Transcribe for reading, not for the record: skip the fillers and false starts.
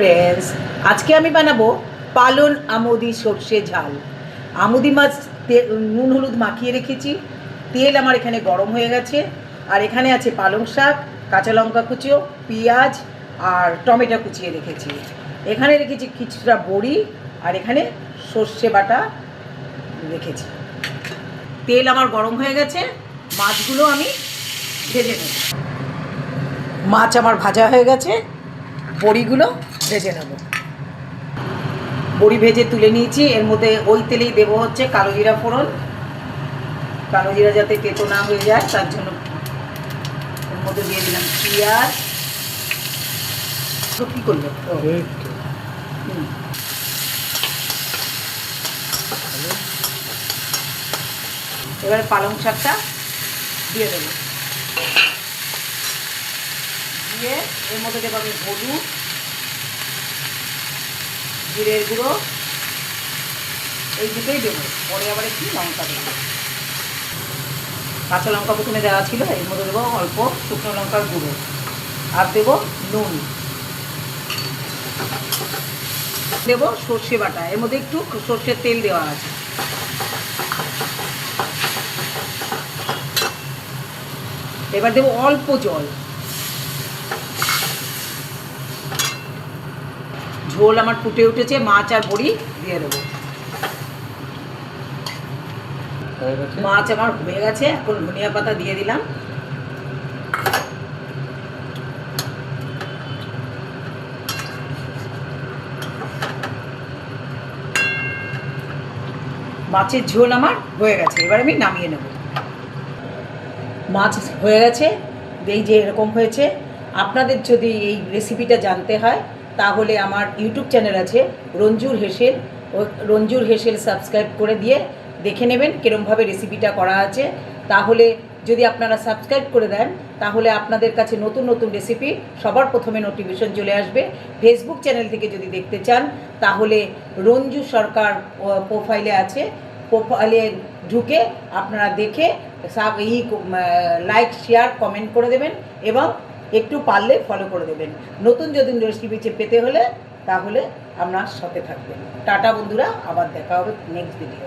Friends, আজকে আমি বানাবো পালন আমুদি সর্ষে ঝাল। আমুদি মাছ নুন হলুদ মাখিয়ে রেখেছি, তেল আমার এখানে গরম হয়ে গেছে, আর এখানে আছে পালং শাক, কাঁচা লঙ্কা কুচিও, পেঁয়াজ আর টমেটো কুচিয়ে রেখেছি। এখানে রেখেছি কিছুটা বড়ি, আর এখানে সর্ষে বাটা রেখেছি। তেল আমার গরম হয়ে গেছে, মাছগুলো আমি ভেজে নেব। মাছ আমার ভাজা হয়ে গেছে, বড়িগুলো ভেজে নেব। বড়ি ভেজে তুলে নিয়েছি, এর মধ্যে ওই তেলেই দেবো হচ্ছে কালো জিরা ফোড়ন। কালো জিরা যাতে তেতো না হয়ে যায় তার জন্য এর মধ্যে দিয়ে দিলাম পেঁয়াজ। কী করলো? এবারে পালং শাকটা দিয়ে দেবো, দিয়ে এর মধ্যে দেবো আমি হলুদ, জিরের গুঁড়ো, এই দুটোই দেবো। পরে আবার একটু লঙ্কা দেবো, কাঁচা লঙ্কা প্রথমে দেওয়া ছিল, এর মধ্যে দেবো অল্প শুকনো লঙ্কার গুঁড়ো, আর দেবো নুন, দেবো সর্ষে বাটা। এর মধ্যে একটু সর্ষের তেল দেওয়া আছে। এবার দেবো অল্প জল। ঝোল আমার ফুটে উঠেছে, মাছ আর বড়ি দিয়ে দেবো। মাছ আমার হয়ে গেছে, এখন ধনিয়া পাতা দিয়ে দিলাম। মাছের ঝোল আমার হয়ে গেছে, এবার আমি নামিয়ে নেব। মাছ হয়ে গেছে, এই যে এরকম হয়েছে। আপনাদের যদি এই রেসিপিটা জানতে হয় তাহলে আমার ইউটিউব চ্যানেল আছে রঞ্জুর হেসেল, ও রঞ্জুর হেসেল সাবস্ক্রাইব করে দিয়ে দেখে নেবেন কীরমভাবে রেসিপিটা করা আছে। তাহলে যদি আপনারা সাবস্ক্রাইব করে দেন তাহলে আপনাদের কাছে নতুন নতুন রেসিপি সবার প্রথমে নোটিফিকেশন চলে আসবে। ফেসবুক চ্যানেল থেকে যদি দেখতে চান তাহলে রঞ্জু সরকার প্রোফাইলে আছে, প্রোফাইলে ঢুকে আপনারা দেখে লাইক শেয়ার কমেন্ট করে দেবেন এবং একটু পারলে ফলো করে দেবেন। নতুন যদি রেসিপি পেতে হলে তাহলে আপনার সাথে থাকবেন। টাটা বন্ধুরা, আবার দেখা হবে নেক্সট ভিডিও।